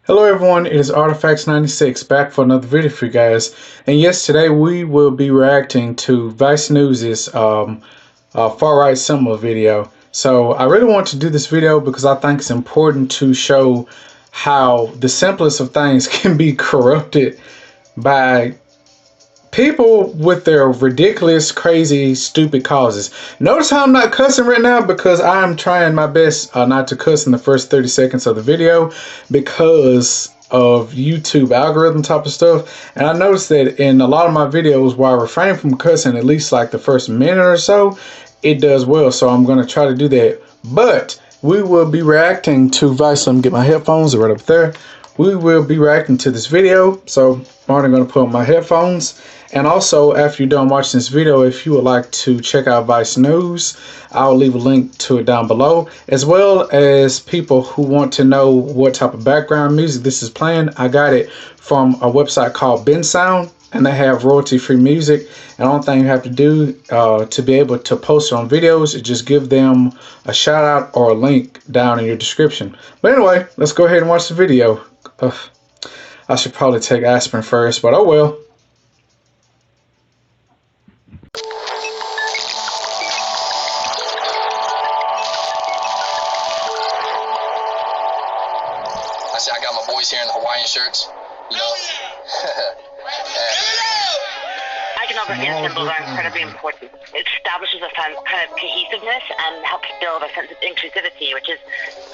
Hello everyone, it is Artifacts96 back for another video for you guys. And yes, today we will be reacting to Vice News' far right symbol video. So I really want to do this video because I think it's important to show how the simplest of things can be corrupted by people with their ridiculous, crazy, stupid causes. Notice how I'm not cussing right now because I'm trying my best not to cuss in the first 30 seconds of the video because of YouTube algorithm type of stuff. And I noticed that in a lot of my videos where I refrain from cussing at least like the first minute or so, it does well. So I'm going to try to do that. But we will be reacting to Vice. Let me get my headphones right up there. We will be reacting to this video. So I'm already going to put on my headphones. And also, after you're done watching this video, if you would like to check out Vice News, I'll leave a link to it down below. As well as people who want to know what type of background music this is playing, I got it from a website called Bensound, and they have royalty-free music. And the only thing you have to do to be able to post it on videos is just give them a shout out or a link down in your description. But anyway, let's go ahead and watch the video. I should probably take aspirin first, but oh well. I got my boys here in the Hawaiian shirts. You know. Iconography and symbols are incredibly important. It establishes a kind of cohesiveness and helps build a sense of inclusivity, which is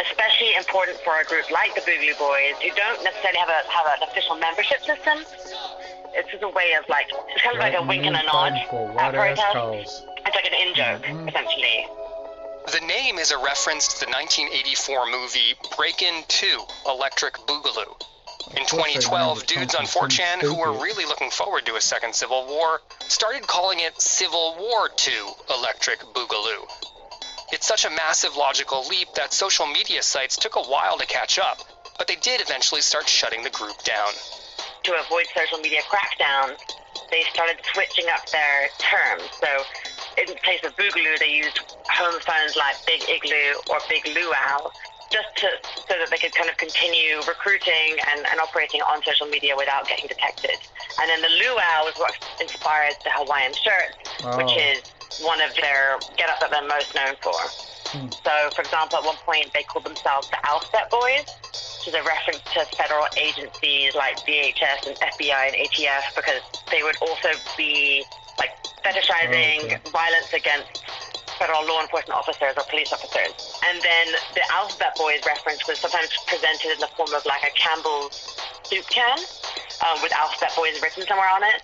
especially important for a group like the Boogaloo Boys, who don't necessarily have an official membership system. It's just a way of it's kind of like a wink and a nod at protest. It's like an in-joke, essentially. The name is a reference to the 1984 movie Breakin' 2: Electric Boogaloo. In 2012, dudes on 4chan who were really looking forward to a second Civil War started calling it Civil War 2: Electric Boogaloo. It's such a massive logical leap that social media sites took a while to catch up, but they did eventually start shutting the group down. To avoid social media crackdowns, they started switching up their terms. So in place of Boogaloo, they used home phones like Big Igloo or Big Luau, just so that they could kind of continue recruiting and operating on social media without getting detected. And then the Luau is what inspired the Hawaiian shirt, which is one of their get-ups that they're most known for. So, for example, at one point they called themselves the Alphabet Boys, which is a reference to federal agencies like DHS and FBI and ATF, because they would also be fetishizing violence against federal law enforcement officers or police officers. And then the Alphabet Boys reference was sometimes presented in the form of like a Campbell's soup can with Alphabet Boys written somewhere on it.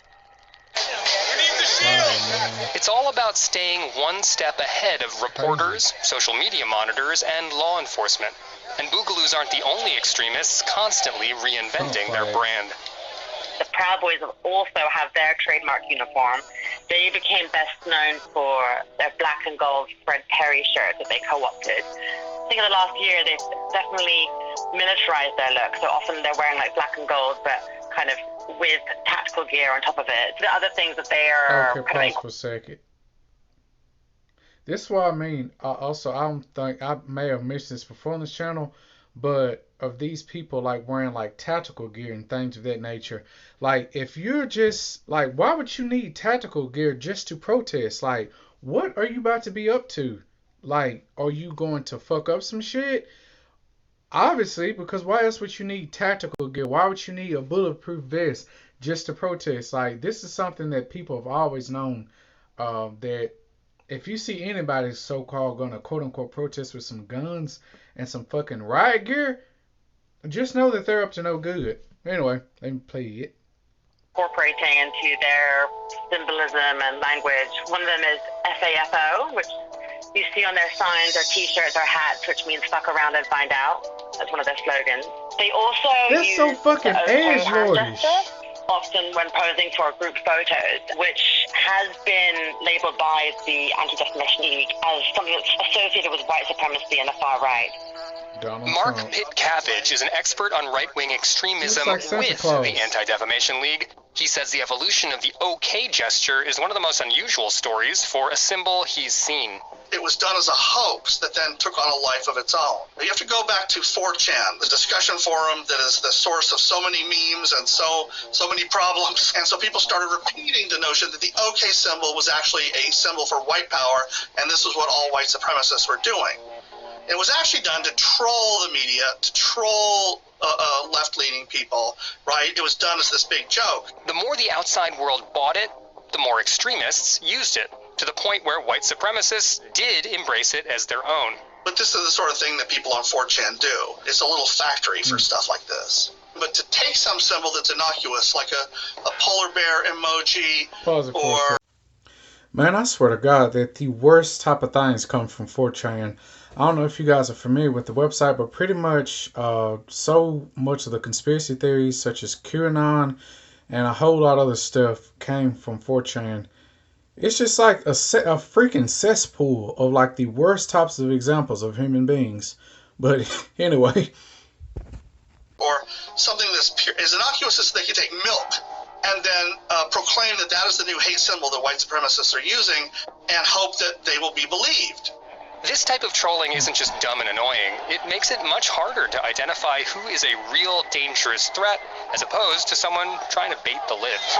It's all about staying one step ahead of reporters, social media monitors, and law enforcement. And Boogaloos aren't the only extremists constantly reinventing their brand. The Proud Boys also have their trademark uniform. They became best known for their black and gold Fred Perry shirt that they co-opted. I think in the last year they've definitely militarized their look. So often they're wearing black and gold, but kind of with tactical gear on top of it. The other things that they are pause for a second. This is what I mean. Also, I don't think I may have mentioned this before on this channel, but of these people wearing tactical gear and things of that nature, if you're just why would you need tactical gear just to protest? What are you about to be up to? Are you going to fuck up some shit? Obviously, because why else would you need tactical gear? Why would you need a bulletproof vest just to protest? This is something that people have always known, that if you see anybody so-called gonna quote-unquote protest with some guns and some fucking riot gear, just know that they're up to no good. Anyway, let me play it. Incorporating into their symbolism and language. One of them is FAFO, which you see on their signs, their t-shirts, or hats, which means fuck around and find out. That's one of their slogans. They also use so fucking edgelordish. Often when posing for group photos, which has been labeled by the Anti-Defamation League as something that's associated with white supremacy and the far right. Mark Pitcabbage is an expert on right-wing extremism with the Anti-Defamation League. He says the evolution of the OK gesture is one of the most unusual stories for a symbol he's seen. It was done as a hoax that then took on a life of its own. You have to go back to 4chan, the discussion forum that is the source of so many memes and so many problems. And so people started repeating the notion that the OK symbol was actually a symbol for white power, and this was what all white supremacists were doing. It was actually done to troll the media, to troll left-leaning people, right? It was done as this big joke. The more the outside world bought it, the more extremists used it, to the point where white supremacists did embrace it as their own. But this is the sort of thing that people on 4chan do. It's a little factory for stuff like this. But to take some symbol that's innocuous, like a polar bear emoji, or... Man, I swear to God that the worst type of things come from 4chan. I don't know if you guys are familiar with the website, but pretty much so much of the conspiracy theories, such as QAnon and a whole lot of other stuff, came from 4chan. It's just like a freaking cesspool of like the worst types of examples of human beings. But anyway. Or something that's pure, as innocuous as they can take milk and then proclaim that that is the new hate symbol that white supremacists are using and hope that they will be believed. This type of trolling isn't just dumb and annoying, it makes it much harder to identify who is a real dangerous threat as opposed to someone trying to bait the libs.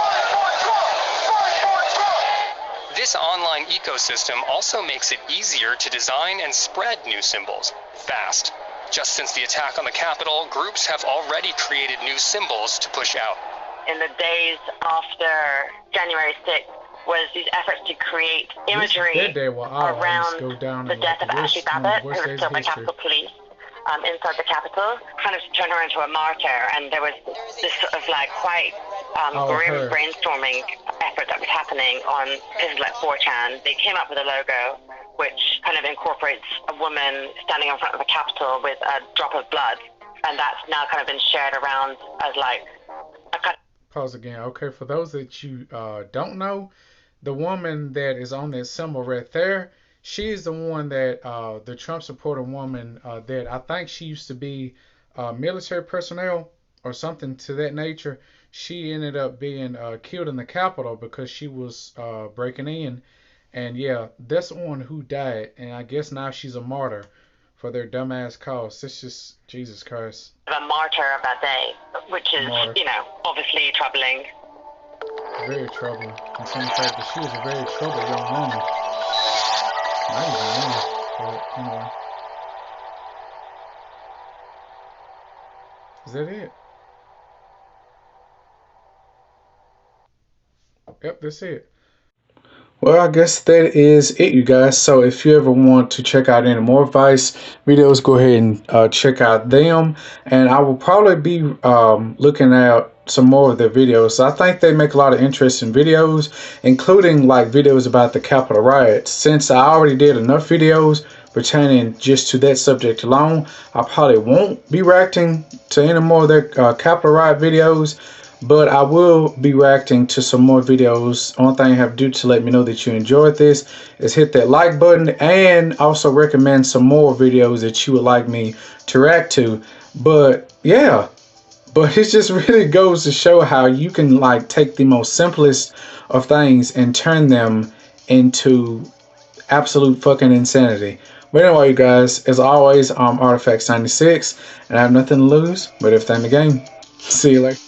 This online ecosystem also makes it easier to design and spread new symbols fast. Just since the attack on the Capitol, groups have already created new symbols to push out. In the days after January 6th, was these efforts to create imagery around the death of Ashley Babbitt, who was killed by Capitol Police inside the Capitol, kind of turned her into a martyr, and there was this sort of like quite grim brainstorming effort that was happening on places like 4chan. They came up with a logo which kind of incorporates a woman standing in front of the Capitol with a drop of blood, and that's now kind of been shared around as like a kind of... Pause again. Okay, for those that you don't know, the woman that is on that symbol right there, she is the one that, the Trump supporter woman that I think she used to be military personnel or something to that nature. She ended up being killed in the Capitol because she was breaking in. And yeah, that's the one who died. And I guess now she's a martyr for their dumbass cause. It's just, Jesus Christ. A martyr of that day, which is, you know, obviously troubling. Very troubling. Considering the fact that she was a very troubled young woman. Not even woman, but anyway. Is that it? Yep, that's it. Well, I guess that is it, you guys. So if you ever want to check out any more Vice videos, go ahead and check out them. And I will probably be looking at some more of their videos. I think they make a lot of interesting videos, including like videos about the Capitol riots. Since I already did enough videos pertaining just to that subject alone, I probably won't be reacting to any more of their Capitol riot videos. But I will be reacting to some more videos. Only thing you have to do to let me know that you enjoyed this is hit that like button, and also recommend some more videos that you would like me to react to. But yeah, but it just really goes to show how you can like take the most simplest of things and turn them into absolute fucking insanity. But anyway, you guys, as always, I'm Artifacts96, and I have nothing to lose but everything to gain. See you later.